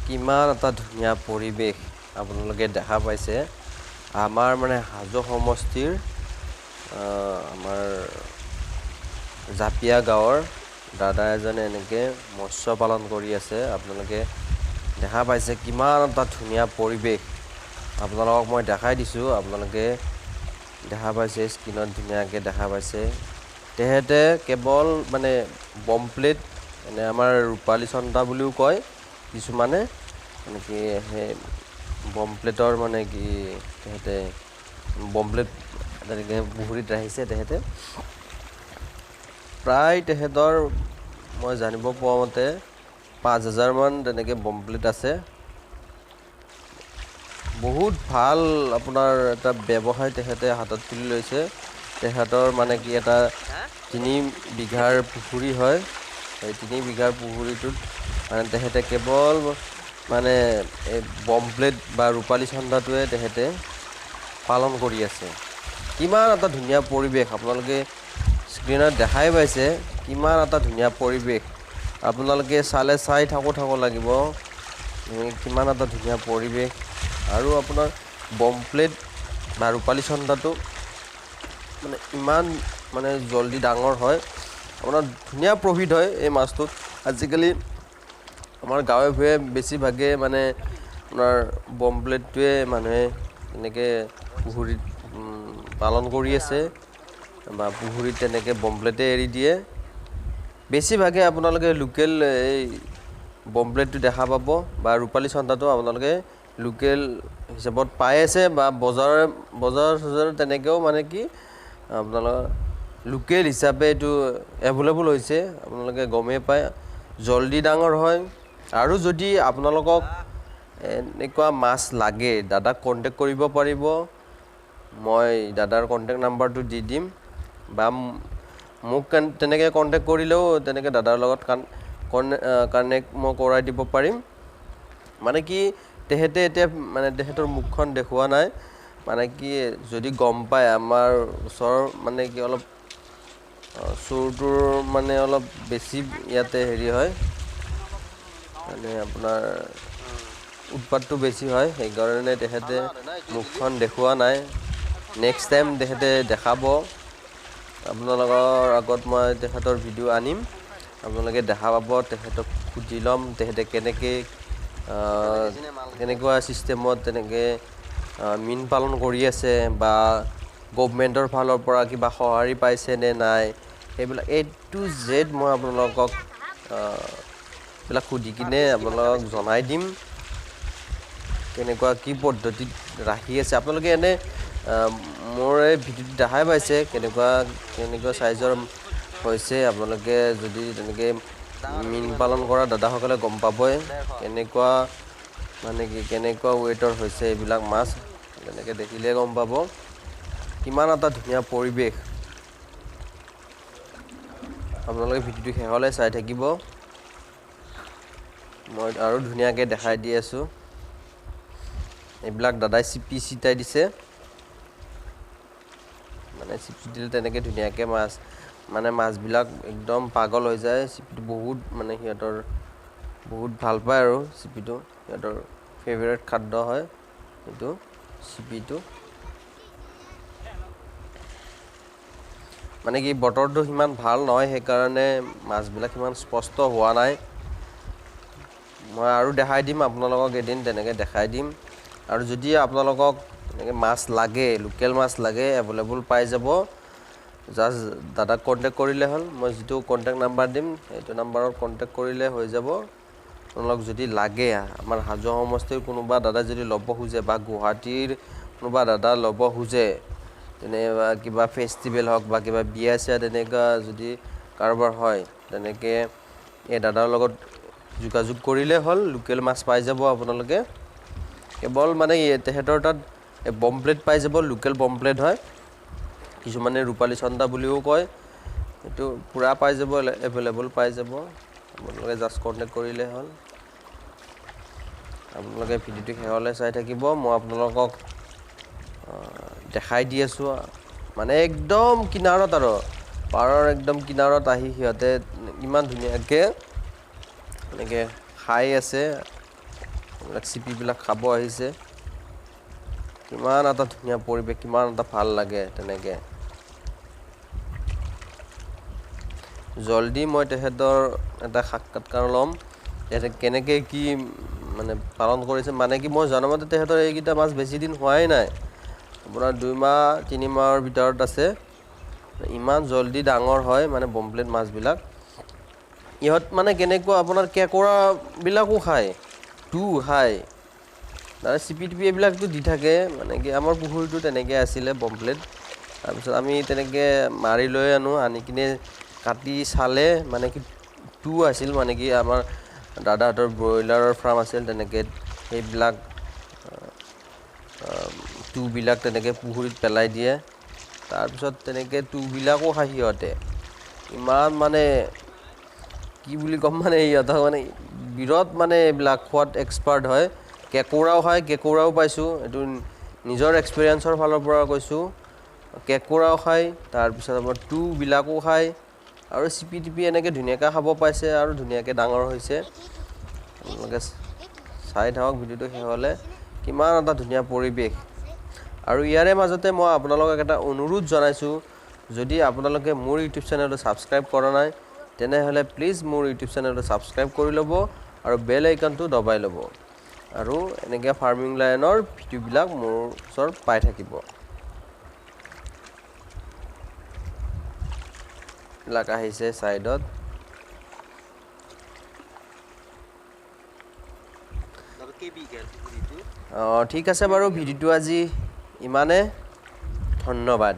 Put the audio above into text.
কিমান এটা ধুনীয়া পৰিৱেশ আপোনালোকে দেখা পাইছে আমাৰ মানে হাজো সমষ্টিৰ আমাৰ জাপিয়া গাঁৱৰ দাদা এজনে এনেকৈ মৎস্য পালন কৰি আছে আপোনালোকে দেখা পাইছে কিমান এটা ধুনীয়া পৰিৱেশ আপোনালোকক মই দেখাই দিছোঁ আপোনালোকে দেখা পাইছে স্ক্ৰীনত ধুনীয়াকৈ দেখা পাইছে তেহেতে কেৱল মানে বমপ্লেট এনে আমাৰ ৰূপালী চন্দা বুলিও কয় কিছুমানে মানে কি সেই বমপ্লেটৰ মানে কি তেহেতে বমপ্লেট তেনেকৈ পুখুৰীত ৰাখিছে তেহেতে প্ৰায় তেহেঁতৰ মই জানিব পোৱা মতে ৫,০০০ মান তেনেকৈ বমপ্লেট আছে বহুত ভাল আপোনাৰ এটা ব্যৱসায় তেহেঁতে হাতত তুলি লৈছে তেহেঁতৰ মানে কি এটা ৩ বিঘাৰ পুখুৰী হয় সেই ৩ বিঘাৰ পুখুৰীটোত মানে তেহেঁতে কেৱল মানে এই বমপ্লেট বা ৰূপালী চন্দাটোৱে তেহেঁতে পালন কৰি আছে কিমান এটা ধুনীয়া পৰিৱেশ আপোনালোকে স্ক্ৰীনত দেখাই পাইছে কিমান এটা ধুনীয়া পৰিৱেশ আপোনালোকে চাই থাকোঁ লাগিব কিমান এটা ধুনীয়া পৰিৱেশ আৰু আপোনাৰ বমপ্লেট বা ৰূপালী চন্দাটো মানে ইমান মানে জল্দি ডাঙৰ হয় আপোনাৰ ধুনীয়া প্ৰফিট হয় এই মাছটোত আজিকালি আমাৰ গাঁৱে ভূঞে বেছিভাগে মানে আপোনাৰ বমপ্লেটটোৱে মানুহে এনেকৈ পুখুৰীত পালন কৰি আছে বা পুখুৰীত তেনেকৈ বমপ্লেটে এৰি দিয়ে বেছিভাগে আপোনালোকে লোকেল এই বমপ্লেটটো দেখা পাব বা ৰূপালী চন্দাটো আপোনালোকে লোকেল হিচাপত পাই আছে বা বজাৰ তেনেকৈও মানে কি আপোনালোকৰ লোকেল হিচাপে এইটো এভেইলেবল হৈছে আপোনালোকে গমেই পায় জল্দি ডাঙৰ হয় আৰু যদি আপোনালোকক এনেকুৱা মাছ লাগে দাদাক কণ্টেক্ট কৰিব পাৰিব মই দাদাৰ কণ্টেক্ট নাম্বাৰটো দি দিম বা মোক তেনেকৈ কণ্টেক্ট কৰিলেও তেনেকৈ দাদাৰ লগত কানেক্ট মই কৰাই দিব পাৰিম মানে কি তেহেঁতে এতিয়া মানে তেহেঁতৰ মুখখন দেখুওৱা নাই মানে কি যদি গম পায় আমাৰ ওচৰৰ মানে কি অলপ চোৰটোৰ মানে অলপ বেছি ইয়াতে হেৰি হয় মানে আপোনাৰ উৎপাতটো বেছি হয় সেইকাৰণে তেহেঁতে মুখখন দেখুওৱা নাই নেক্সট টাইম তেহেঁতে দেখাব আপোনালোকৰ আগত মই তেখেতৰ ভিডিঅ' আনিম আপোনালোকে দেখা পাব তেখেতক সুধি ল'ম তেখেতে কেনেকুৱা ছিষ্টেমত তেনেকৈ মীন পালন কৰি আছে বা গভমেণ্টৰ ফালৰ পৰা কিবা সঁহাৰি পাইছে নে নাই সেইবিলাক A to Z মই আপোনালোকক এইবিলাক সুধি কিনে আপোনালোকক জনাই দিম কেনেকুৱা কি পদ্ধতিত ৰাখি আছে আপোনালোকে এনে মোৰ এই ভিডিঅ'টো দেখাই পাইছে কেনেকুৱা চাইজৰ হৈছে আপোনালোকে যদি তেনেকৈ মীন পালন কৰা দাদাসকলে গম পাবই কেনেকুৱা মানে কি কেনেকুৱা ৱেইটৰ হৈছে এইবিলাক মাছ তেনেকৈ দেখিলে গম পাব কিমান এটা ধুনীয়া পৰিৱেশ আপোনালোকে ভিডিঅ'টো শেষলৈ চাই থাকিব মই আৰু ধুনীয়াকৈ দেখাই দি আছোঁ এইবিলাক দাদাই চিপি চিটাই দিছে মানে চিপি দিলে তেনেকৈ ধুনীয়াকৈ মাছবিলাক একদম পাগল হৈ যায় চিপিটো বহুত মানে সিহঁতৰ বহুত ভাল পায় আৰু চিপিটো সিহঁতৰ ফেভৰেট খাদ্য হয় এইটো চিপিটো মানে কি বতৰটো সিমান ভাল নহয় সেইকাৰণে মাছবিলাক সিমান স্পষ্ট হোৱা নাই মই আৰু দেখাই দিম আপোনালোকক এদিন তেনেকৈ দেখাই দিম আৰু যদি আপোনালোকক এনেকৈ মাছ লাগে লোকেল মাছ লাগে এভেইলেবল পাই যাব জাষ্ট দাদাক কণ্টেক্ট কৰিলে হ'ল মই যিটো কণ্টেক্ট নাম্বাৰ দিম সেইটো নাম্বাৰত কণ্টেক্ট কৰিলে হৈ যাব আপোনালোক যদি লাগে আমাৰ হাজো সমষ্টিৰ কোনোবা দাদা যদি ল'ব খোজে বা গুৱাহাটীৰ কোনোবা দাদা ল'ব খোজে তেনেকুৱা কিবা ফেষ্টিভেল হওক বা কিবা বিয়া চিয়া তেনেকুৱা যদি কাৰোবাৰ হয় তেনেকৈ এই দাদাৰ লগত যোগাযোগ কৰিলে হ'ল লোকেল মাছ পাই যাব আপোনালোকে কেৱল মানে তেহেঁতৰ তাত বমপ্লেট পাই যাব লোকেল বমপ্লেট হয় কিছুমানে ৰূপালী চন্দা বুলিও কয় এইটো পূৰা পাই যাব এভেইলেবল পাই যাব আপোনালোকে জাষ্ট কণ্টেক্ট কৰিলে হ'ল আপোনালোকে ভিডিঅ'টো শেষলৈ চাই থাকিব মই আপোনালোকক দেখাই দি আছোঁ মানে একদম কিনাৰত আৰু পাৰৰ একদম কিনাৰত আহি সিহঁতে ইমান ধুনীয়াকৈ এনেকৈ খাই আছে চিপিবিলাক খাব আহিছে কিমান এটা ধুনীয়া পৰিৱেশ কিমান এটা ভাল লাগে তেনেকে জলদি মই তেহেতৰ এটা সাক্ষাৎকাৰ ল'ম তেহেতে কেনেকে কি মানে পালন কৰিছে মানে কি মই জনামতে তেহেতৰ এইকেইটা মাছ বেছি দিন হোৱাই নাই আপোনাৰ 2 মাহ 3 মাহৰ ভিতৰত আছে ইমান জলদি ডাঙৰ হয় মানে বমপ্লেট মাছবিলাক ইহত মানে কেনেকুৱা আপোনাৰ কেকৰা বিলাকো খায় টু খায় তাৰ চিপিটিপি এইবিলাকটো দি থাকে মানে কি আমাৰ পুখুৰীটো তেনেকে আছিলে বমপ্লেট তাৰপিছত আমি তেনেকে মাৰি লৈ আনি কিনে কাটি চালে মানে কি টু আছিল মানে কি আমাৰ দাদাহঁতৰ ব্ৰইলাৰৰ ফাৰ্ম আছিল তেনেকে সেইবিলাক টু বিলাক তেনেকে পুখুৰীত পেলাই দিয়ে তাৰপিছত তেনেকে টু বিলাকো খাই সিহঁতে ইমান মানে কি বুলি কম মানে ইহঁতক মানে বিৰত মানে এইবিলাক খোৱাত এক্সপাৰ্ট হয় কেকোৰাও খায় কেকোৰাও পাইছোঁ এইটো নিজৰ এক্সপিৰিয়েঞ্চৰ ফালৰ পৰা কৈছোঁ কেকোৰাও খায় তাৰপিছত আমাৰ টু বিলাকো খায় আৰু চিপিটিপি এনেকে ধুনীয়াকৈ খাব পাইছে আৰু ধুনীয়াকৈ ডাঙৰ হৈছে আপোনালোকে চাই থাকক ভিডিঅ'টো শেষ হ'লে কিমান এটা ধুনীয়া পৰিৱেশ আৰু ইয়াৰে মাজতে মই আপোনালোকক এটা অনুৰোধ জনাইছোঁ যদি আপোনালোকে মোৰ ইউটিউব চেনেলটো ছাবস্ক্ৰাইব কৰা নাই তেনেহ'লে প্লিজ মোৰ ইউটিউব চেনেলটো ছাবস্ক্ৰাইব কৰি ল'ব আৰু বেল আইকনটো দবাই ল'ব আৰু এনেকৈ ফাৰ্মিং লাইনৰ ভিডিঅ'বিলাক মোৰ ওচৰত পাই থাকিব বিলাক আহিছে সাইডত ঠিক আছে বাৰু ভিডিঅ'টো আজি ইমানে ধন্যবাদ